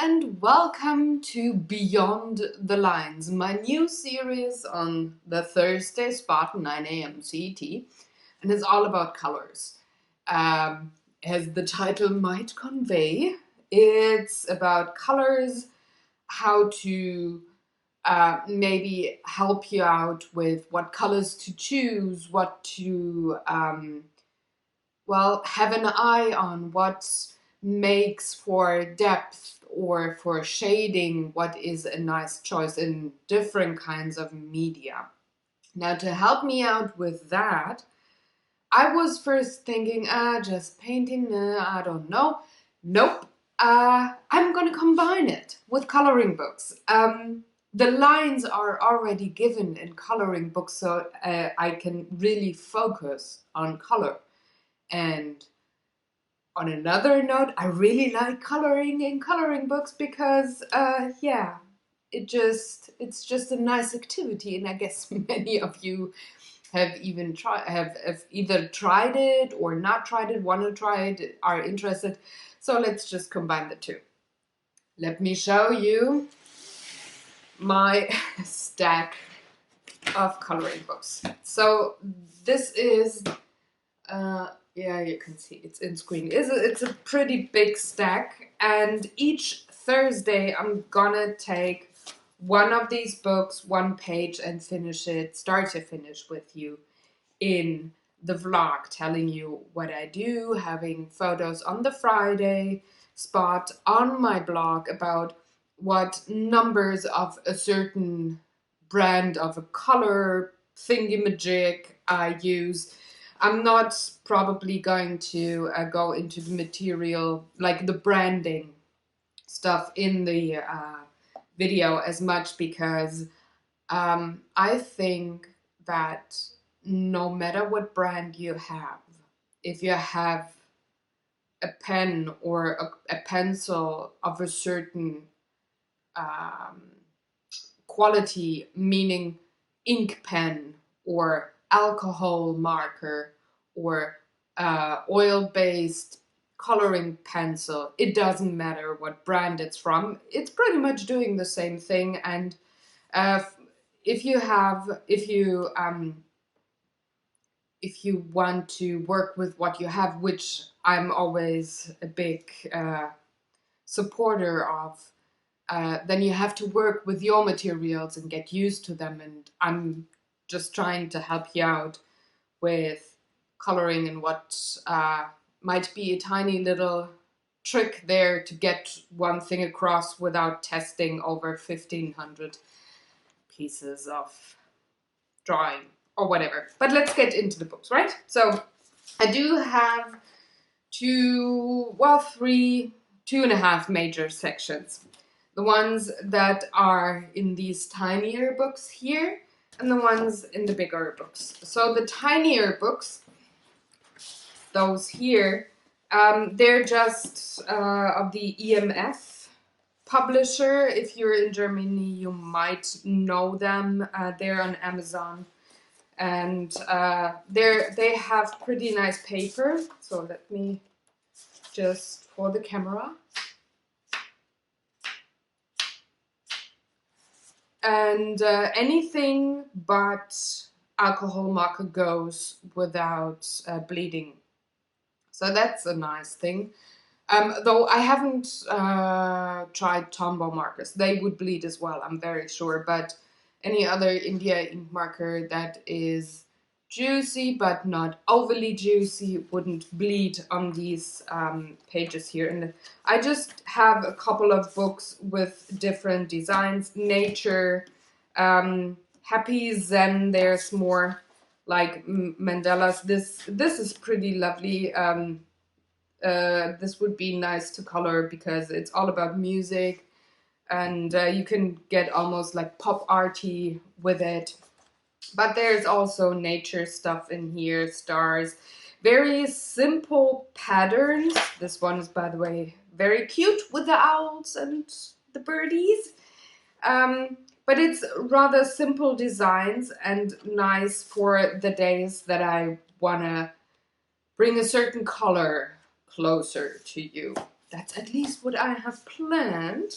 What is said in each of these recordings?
and welcome to Beyond the Lines, my new series on the Thursday spot, 9 a.m. CET, and it's all about colors. As the title might convey, it's about colors, how to maybe help you out with what colors to choose, what to, have an eye on, what makes for depth or for shading, what is a nice choice in different kinds of media. Now, to help me out with that, I was first thinking, just painting, I don't know. Nope. I'm gonna combine it with coloring books. The lines are already given in coloring books, so I can really focus on color. And on another note, I really like coloring in coloring books because, it's just a nice activity, and I guess many of you have either tried it or not tried it, want to try it, are interested. So let's just combine the two. Let me show you my stack of coloring books. So this is. Yeah, you can see it's in screen. It's a pretty big stack, and each Thursday I'm gonna take one of these books, one page, and finish it, start to finish with you in the vlog, telling you what I do, having photos on the Friday spot on my blog about what numbers of a certain brand of a color thingy-majig I use. I'm not probably going to go into the material, like the branding stuff in the video as much, because I think that no matter what brand you have, if you have a pen or a pencil of a certain quality, meaning ink pen or alcohol marker or oil-based coloring pencil, it doesn't matter what brand it's from, it's pretty much doing the same thing. And if you want to work with what you have, which I'm always a big supporter of, then you have to work with your materials and get used to them. And I'm just trying to help you out with coloring and what might be a tiny little trick there to get one thing across without testing over 1,500 pieces of drawing or whatever. But let's get into the books, right? So I do have two and a half major sections. The ones that are in these tinier books here, and the ones in the bigger books. So the tinier books, those here, they're just of the EMF publisher. If you're in Germany, you might know them. They're on Amazon, and they have pretty nice paper. So let me just, for the camera. And anything but alcohol marker goes without bleeding. So that's a nice thing. Though I haven't tried Tombow markers. They would bleed as well, I'm very sure. But any other India ink marker that is juicy but not overly juicy wouldn't bleed on these pages here. And I just have a couple of books with different designs. Nature, Happy Zen, there's more like mandalas. This is pretty lovely. This would be nice to color because it's all about music, and you can get almost like pop arty with it. But there's also nature stuff in here, stars, very simple patterns. This one is, by the way, very cute with the owls and the birdies. But it's rather simple designs and nice for the days that I want to bring a certain color closer to you. that's at least what I have planned.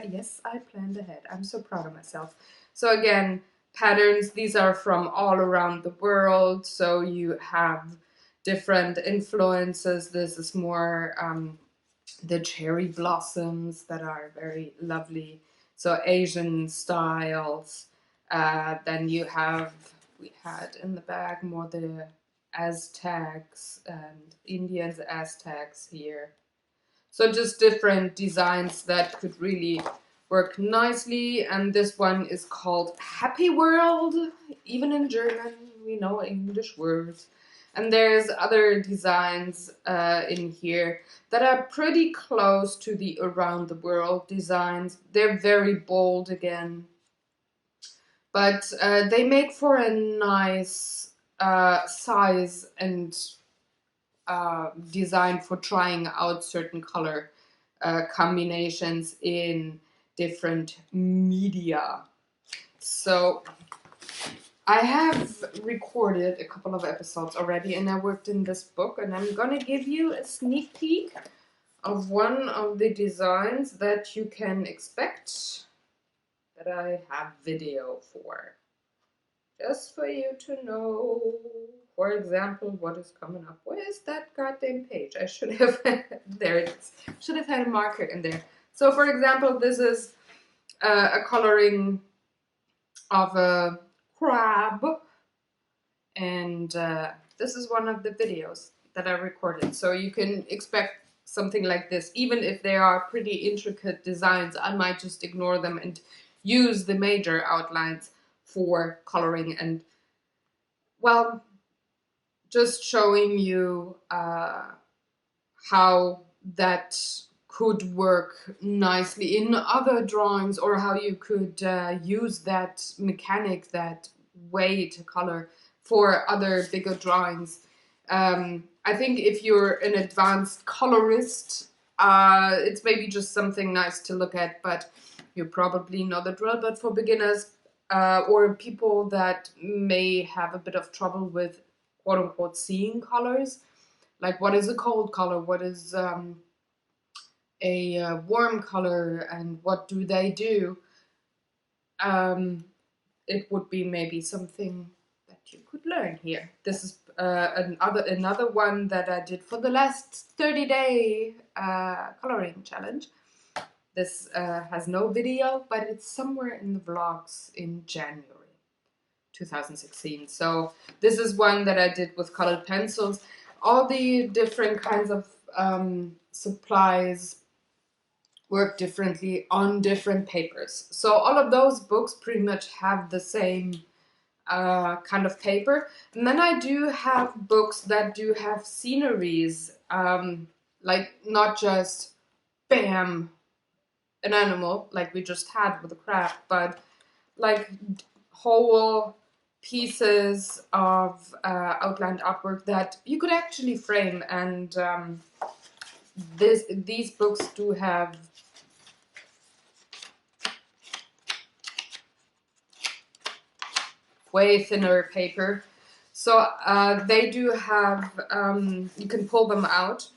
Yes, I planned ahead. I'm so proud of myself. So again, patterns, these are from all around the world. So you have different influences. This is more the cherry blossoms that are very lovely. So Asian styles. Then you have, we had in the bag more the Aztecs and Indians, Aztecs here. So just different designs that could really work nicely. And this one is called Happy World. Even in German, we know English words. And there's other designs in here that are pretty close to the around the world designs. They're very bold again. But they make for a nice size and design for trying out certain color combinations in different media. So I have recorded a couple of episodes already and I worked in this book, and I'm gonna give you a sneak peek of one of the designs that you can expect that I have video for. Just for you to know, for example, what is coming up. Where is that goddamn page? I should have, there it is. Should have had a marker in there. So for example, this is a coloring of a crab. And this is one of the videos that I recorded. So you can expect something like this. Even if they are pretty intricate designs, I might just ignore them and use the major outlines for coloring and, well, just showing you how that could work nicely in other drawings, or how you could use that mechanic, that way to color for other bigger drawings. I think if you're an advanced colorist, it's maybe just something nice to look at, but you probably know the drill. But for beginners, or people that may have a bit of trouble with quote-unquote seeing colors, like what is a cold color, what is a warm color, and what do they do, it would be maybe something that you could learn here. This is another one that I did for the last 30-day coloring challenge. This has no video, but it's somewhere in the vlogs in January 2016. So this is one that I did with colored pencils. All the different kinds of supplies work differently on different papers. So all of those books pretty much have the same kind of paper. And then I do have books that do have sceneries, like not just bam, an animal like we just had with the crab, but like whole pieces of outlined artwork that you could actually frame. And these books do have way thinner paper, so they do have, you can pull them out.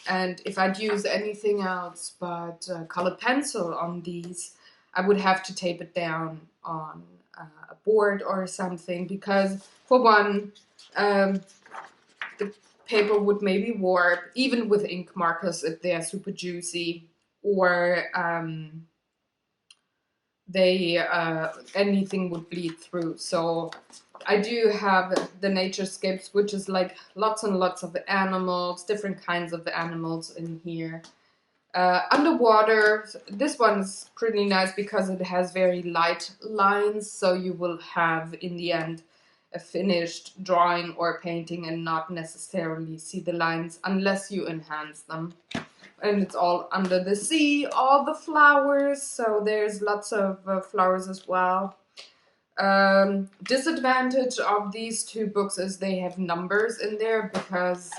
And if I'd use anything else but colored pencil on these, I would have to tape it down on a board or something, because for one, the paper would maybe warp, even with ink markers if they are super juicy, or anything would bleed through. So I do have the naturescapes, which is like lots and lots of animals, different kinds of animals in here. Underwater, this one's pretty nice because it has very light lines, so you will have in the end a finished drawing or painting and not necessarily see the lines unless you enhance them. And it's all under the sea, all the flowers, so there's lots of flowers as well. Disadvantage of these two books is they have numbers in there, because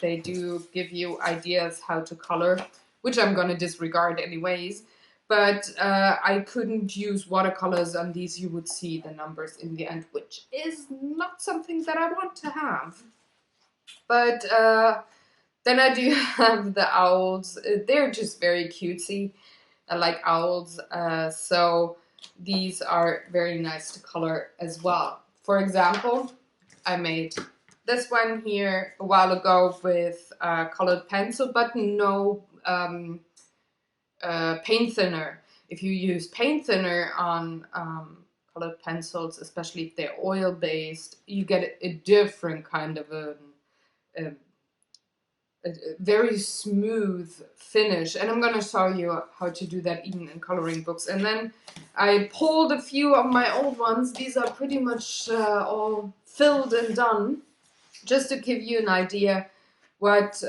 they do give you ideas how to color, which I'm gonna disregard anyways. But I couldn't use watercolors on these. You would see the numbers in the end, which is not something that I want to have. But Then I do have the owls. They're just very cutesy. I like owls, so these are very nice to color as well. For example, I made this one here a while ago with colored pencil, but no paint thinner. If you use paint thinner on colored pencils, especially if they're oil-based, you get a different kind of a very smooth finish, and I'm gonna show you how to do that even in coloring books. And then I pulled a few of my old ones. These are pretty much all filled and done, just to give you an idea what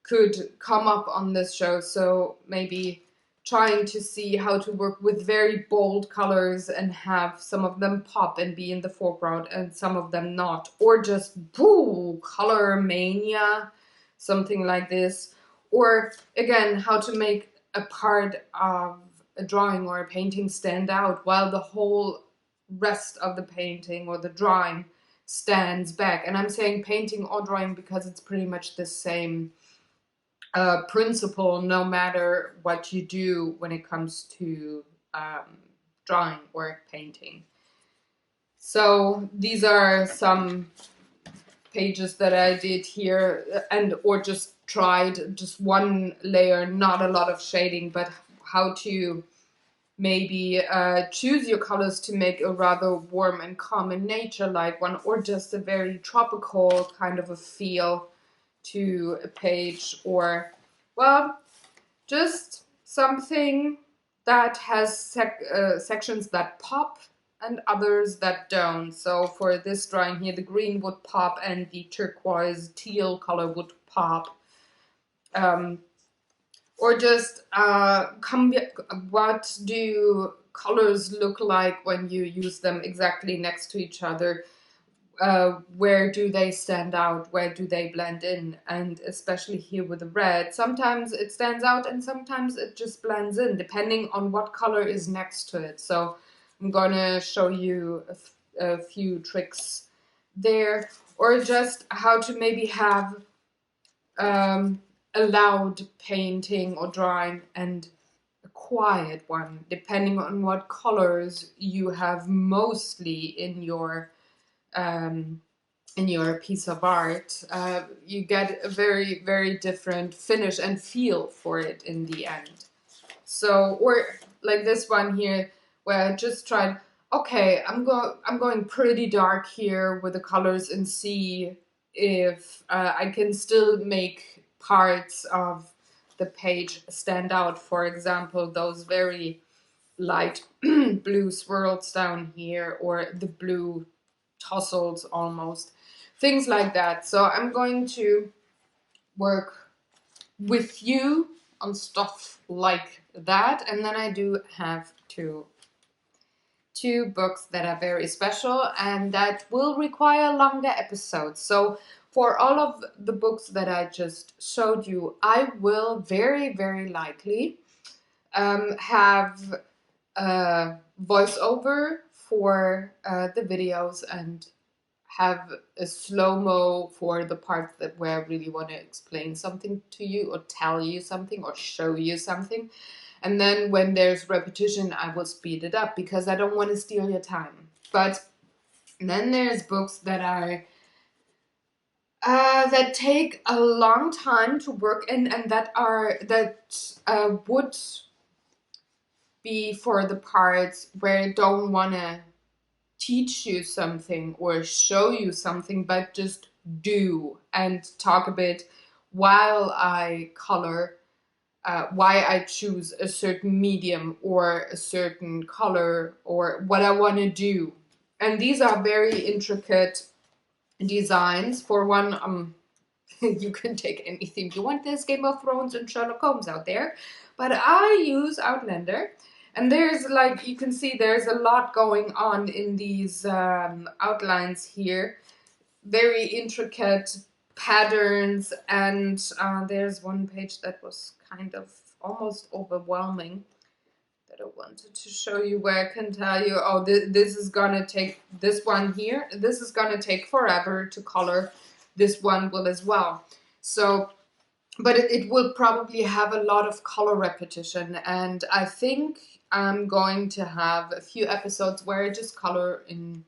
could come up on this show. So maybe trying to see how to work with very bold colors and have some of them pop and be in the foreground and some of them not, or just boo, color mania, something like this. Or again, how to make a part of a drawing or a painting stand out while the whole rest of the painting or the drawing stands back. And I'm saying painting or drawing because it's pretty much the same principle no matter what you do when it comes to drawing or painting. So these are some pages that I did here, and or just tried just one layer, not a lot of shading, but how to maybe choose your colors to make a rather warm and calm and nature-like one, or just a very tropical kind of a feel to a page, or, well, just something that has sections that pop and others that don't. So for this drawing here, the green would pop and the turquoise teal color would pop. Or just what do colors look like when you use them exactly next to each other? Where do they stand out? Where do they blend in? And especially here with the red, sometimes it stands out and sometimes it just blends in, depending on what color is next to it. So I'm gonna show you a few tricks there, or just how to maybe have a loud painting or drawing and a quiet one, depending on what colors you have mostly in your piece of art. You get a very, very different finish and feel for it in the end. So, or like this one here, where I just tried, okay, I'm going pretty dark here with the colors and see if I can still make parts of the page stand out. For example, those very light blue swirls down here, or the blue tussles almost, things like that. So I'm going to work with you on stuff like that. And then I do have two books that are very special and that will require longer episodes. So for all of the books that I just showed you, I will very, very likely have a voiceover for the videos and have a slow-mo for the parts that where I really want to explain something to you or tell you something or show you something. And then when there's repetition, I will speed it up because I don't want to steal your time. But then there's books that are that take a long time to work in, and that would be for the parts where I don't want to teach you something or show you something, but just do and talk a bit while I color, why I choose a certain medium or a certain color or what I want to do. And these are very intricate designs. For one, you can take anything you want. There's Game of Thrones and Sherlock Holmes out there, but I use Outlander. And there's, like, you can see there's a lot going on in these outlines here. Very intricate patterns, and there's one page that was kind of almost overwhelming that I wanted to show you, where I can tell you, oh, this is gonna take, this one here, this is gonna take forever to color. This one will as well. So, but it will probably have a lot of color repetition, and I think I'm going to have a few episodes where I just color in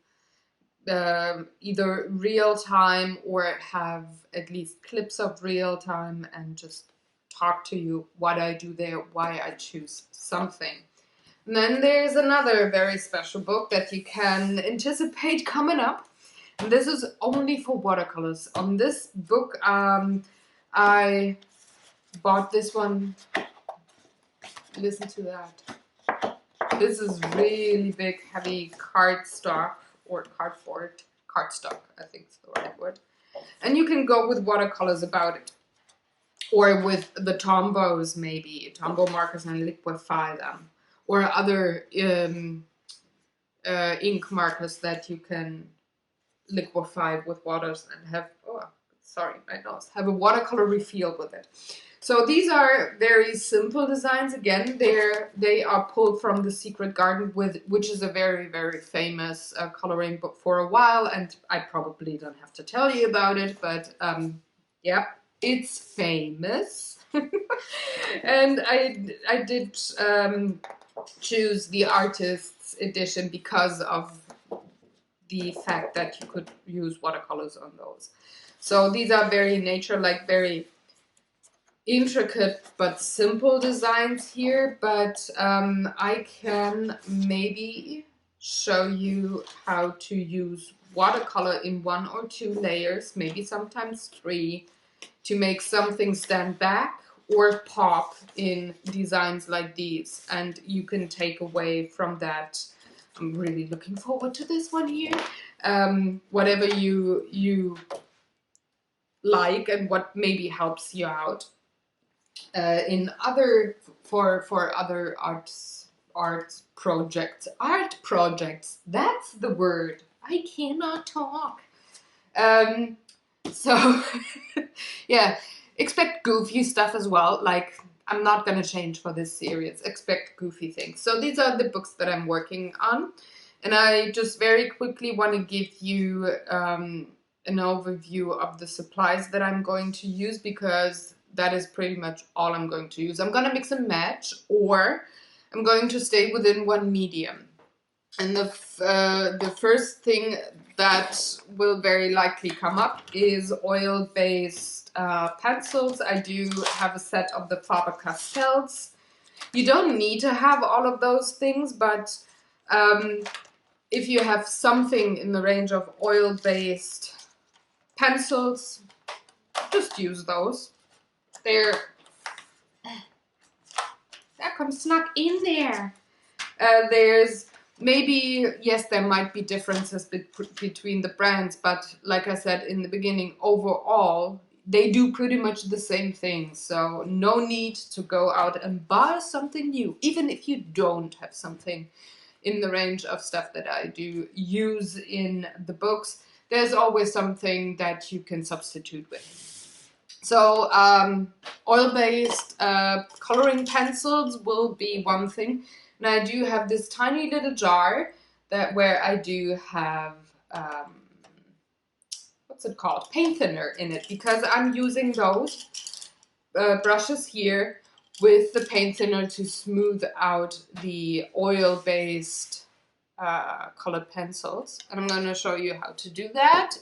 either real time or have at least clips of real time and just talk to you what I do there, why I choose something. And then there's another very special book that you can anticipate coming up. And this is only for watercolors. On this book, I bought this one. Listen to that. This is really big, heavy cardstock or cardstock, I think is the right word. And you can go with watercolors about it. Or with the Tombows, maybe. Tombow markers, and liquefy them. Or other ink markers that you can liquefy with waters and have, my nose, have a watercolor refill with it. So these are very simple designs. Again, they are pulled from The Secret Garden, which is a very, very famous coloring book for a while, and I probably don't have to tell you about it, but yeah, it's famous. And I did choose the artist's edition because of the fact that you could use watercolors on those. So these are very nature-like, very intricate but simple designs here, but I can maybe show you how to use watercolor in 1 or 2 layers, maybe sometimes 3, to make something stand back or pop in designs like these, and you can take away from that. I'm really looking forward to this one here. Whatever you like and what maybe helps you out in other for other art projects. That's the word. I cannot talk. So yeah, expect goofy stuff as well. Like, I'm not gonna change for this series. Expect goofy things. So these are the books that I'm working on, and I just very quickly want to give you an overview of the supplies that I'm going to use, because that is pretty much all I'm going to use. I'm gonna mix and match, or I'm going to stay within one medium. And the first thing that will very likely come up is oil-based pencils. I do have a set of the Faber-Castells. You don't need to have all of those things, but if you have something in the range of oil-based pencils, just use those. They're that comes snuck in there. There's maybe, yes, there might be differences between the brands, but like I said in the beginning, overall, they do pretty much the same thing. So no need to go out and buy something new, even if you don't have something in the range of stuff that I do use in the books. There's always something that you can substitute with. So oil-based coloring pencils will be one thing. And I do have this tiny little jar where I do have, what's it called? Paint thinner in it, because I'm using those brushes here with the paint thinner to smooth out the oil-based colored pencils. And I'm going to show you how to do that.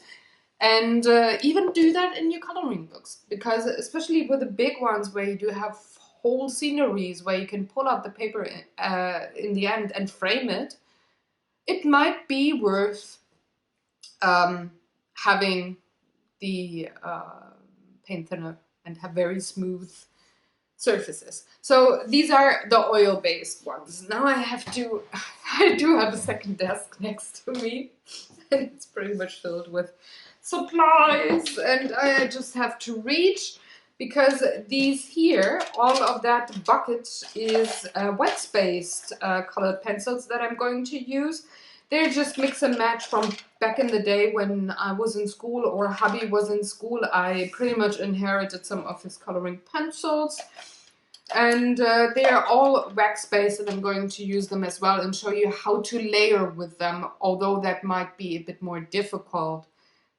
And even do that in your coloring books, because especially with the big ones where you do have whole sceneries where you can pull out the paper in the end and frame it, it might be worth having the paint thinner and have very smooth surfaces. So these are the oil-based ones. Now I do have a second desk next to me, and it's pretty much filled with supplies, and I just have to reach, because these here, all of that bucket is wax-based colored pencils that I'm going to use. They're just mix and match from back in the day when I was in school, or hubby was in school. I pretty much inherited some of his coloring pencils, and they are all wax-based, and I'm going to use them as well and show you how to layer with them, although that might be a bit more difficult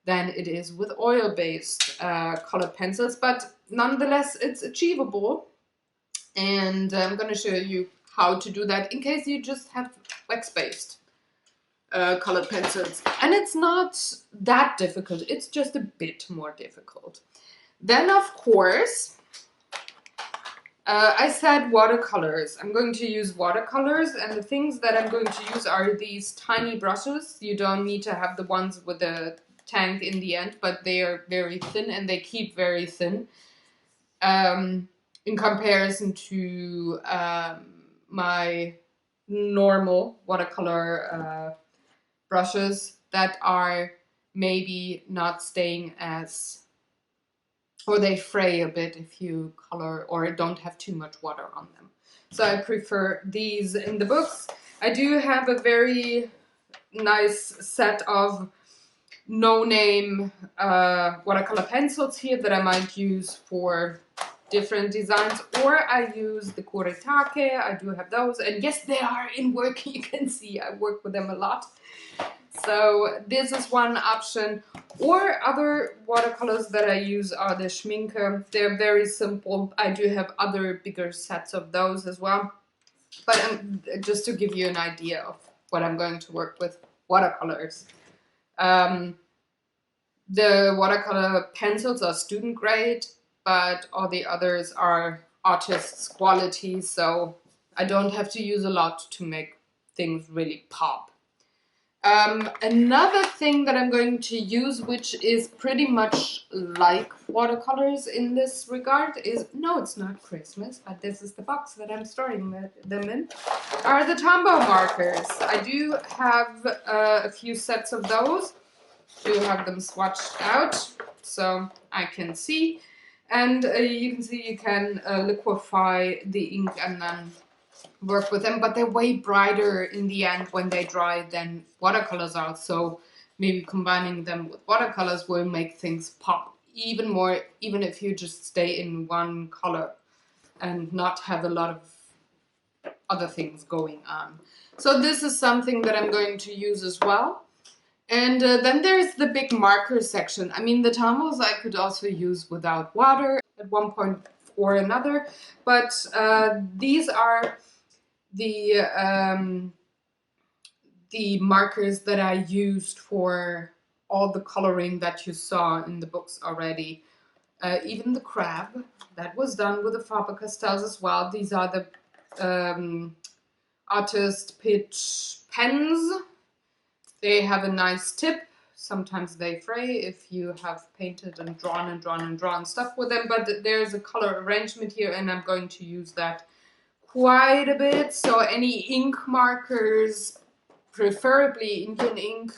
than it is with oil-based colored pencils, but nonetheless it's achievable. And I'm going to show you how to do that in case you just have wax-based colored pencils. And it's not that difficult, it's just a bit more difficult. Then of course, I said watercolors. I'm going to use watercolors, and the things that I'm going to use are these tiny brushes. You don't need to have the ones with the tank in the end, but they are very thin and they keep very thin in comparison to my normal watercolor brushes that are maybe not staying as, or they fray a bit if you color or don't have too much water on them. So I prefer these in the books. I do have a very nice set of no-name watercolor pencils here that I might use for different designs, or I use the Kuretake. I do have those, and yes, they are in work. You can see I work with them a lot. So this is one option. Or other watercolors that I use are the Schminke. They're very simple. I do have other bigger sets of those as well. But just to give you an idea of what I'm going to work with, watercolors. The watercolor pencils are student grade, but all the others are artist's quality, so I don't have to use a lot to make things really pop. Another thing that I'm going to use, which is pretty much like watercolors in this regard, is, no, it's not Christmas, but this is the box that I'm storing them in, are the Tombow markers. I do have a few sets of those. I do have them swatched out so I can see. And you can see you can liquefy the ink and then work with them, but they're way brighter in the end when they dry than watercolors are, so maybe combining them with watercolors will make things pop even more, even if you just stay in one color and not have a lot of other things going on. So this is something that I'm going to use as well. And then there's the big marker section. I mean, the Tombows I could also use without water at one point or another, but these are the markers that I used for all the coloring that you saw in the books already. Even the crab, that was done with the Faber-Castells as well. These are the artist pitch pens. They have a nice tip. Sometimes they fray if you have painted and drawn and drawn and drawn stuff with them, but there's a color arrangement here and I'm going to use that quite a bit. So any ink markers, preferably Indian ink,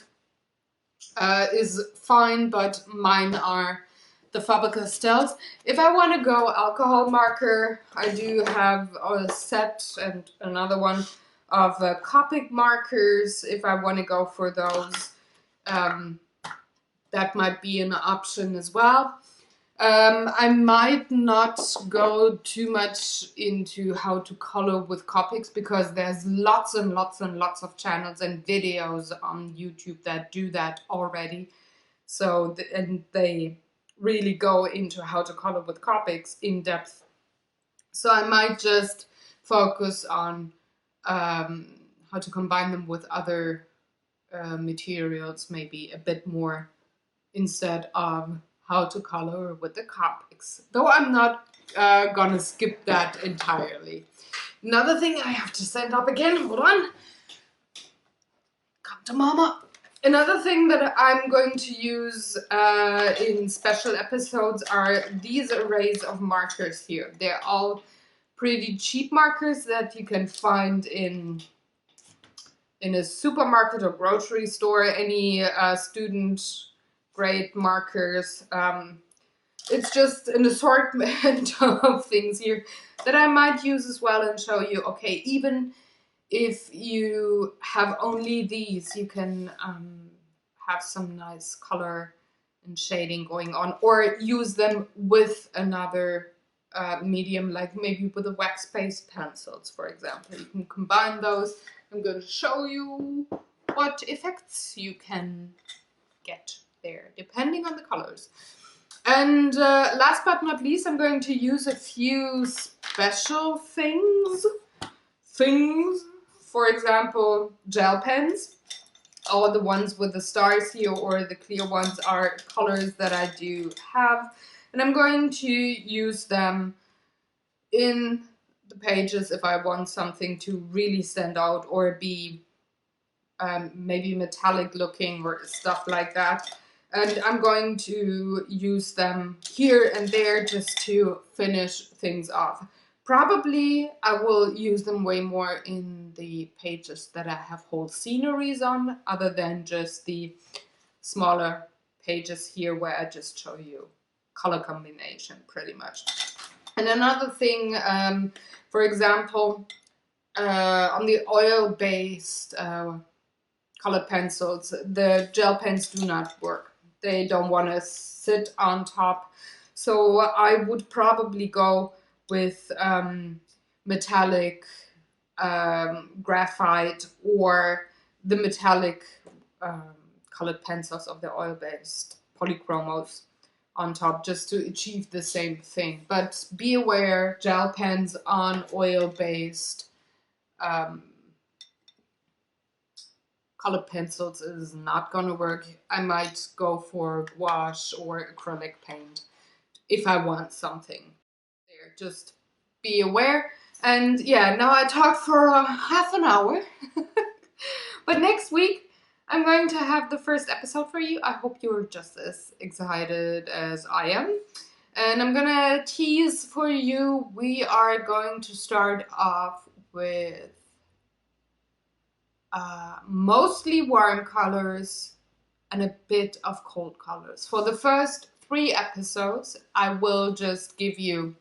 is fine, but mine are the Faber-Castells. If I want to go alcohol marker, I do have a set and another one of Copic markers. If I want to go for those, that might be an option as well. I might not go too much into how to color with Copics because there's lots and lots and lots of channels and videos on YouTube that do that already. So, and they really go into how to color with Copics in depth. So I might just focus on how to combine them with other materials maybe a bit more instead of how to color with the Copics. Though I'm not gonna skip that entirely. Another thing I have to stand up again, hold on. Come to mama. Another thing that I'm going to use in special episodes are these arrays of markers here. They're all pretty cheap markers that you can find in a supermarket or grocery store, any student grade markers. It's just an assortment of things here that I might use as well and show you, okay, even if you have only these, you can have some nice color and shading going on, or use them with another medium, like maybe with the wax-based pencils, for example. You can combine those. I'm going to show you what effects you can get there, depending on the colors. And last but not least, I'm going to use a few special things. For example, gel pens. All the ones with the stars here or the clear ones are colors that I do have. And I'm going to use them in the pages if I want something to really stand out or be maybe metallic looking or stuff like that. And I'm going to use them here and there just to finish things off. Probably I will use them way more in the pages that I have whole sceneries on, other than just the smaller pages here where I just show you color combination pretty much. And another thing, for example, on the oil-based colored pencils, the gel pens do not work. They don't want to sit on top. So I would probably go with metallic graphite or the metallic colored pencils of the oil-based polychromos on top, just to achieve the same thing. But be aware, gel pens on oil-based colored pencils is not gonna work. I might go for gouache or acrylic paint if I want something there. Just be aware. And yeah, now I talked for half an hour. But next week, I'm going to have the first episode for you. I hope you're just as excited as I am. And I'm gonna tease for you, we are going to start off with mostly warm colors and a bit of cold colors. For the first 3 episodes, I will just give you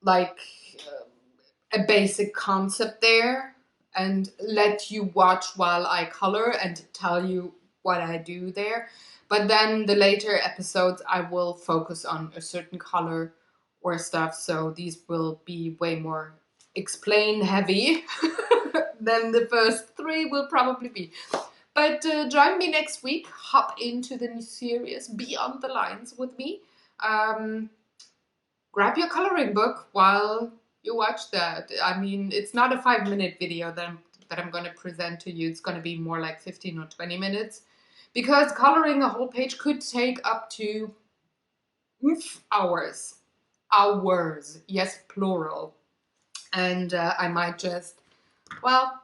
like a basic concept there and let you watch while I color and tell you what I do there. But then the later episodes, I will focus on a certain color or stuff. So these will be way more explain heavy than the first 3 will probably be. But join me next week. Hop into the new series Beyond the Lines with me. Grab your coloring book while you watch that. I mean, it's not a 5-minute video that I'm going to present to you. It's going to be more like 15 or 20 minutes. Because coloring a whole page could take up to hours. Hours. Yes, plural. And I might just, well,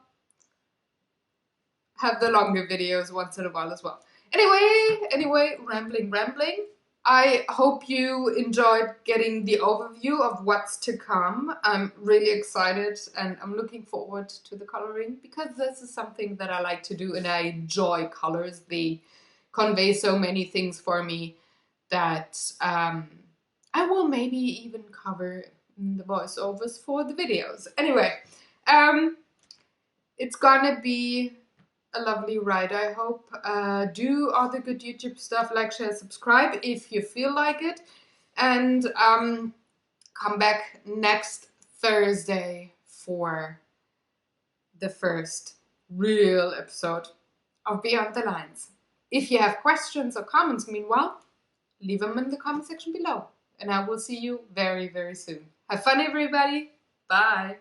have the longer videos once in a while as well. Anyway, rambling. I hope you enjoyed getting the overview of what's to come. I'm really excited and I'm looking forward to the coloring because this is something that I like to do and I enjoy colors. They convey so many things for me that I will maybe even cover the voiceovers for the videos. Anyway, it's gonna be a lovely ride, I hope. Do all the good YouTube stuff, like, share, subscribe if you feel like it. And come back next Thursday for the first real episode of Beyond the Lines. If you have questions or comments, meanwhile, leave them in the comment section below. And I will see you very, very soon. Have fun, everybody. Bye.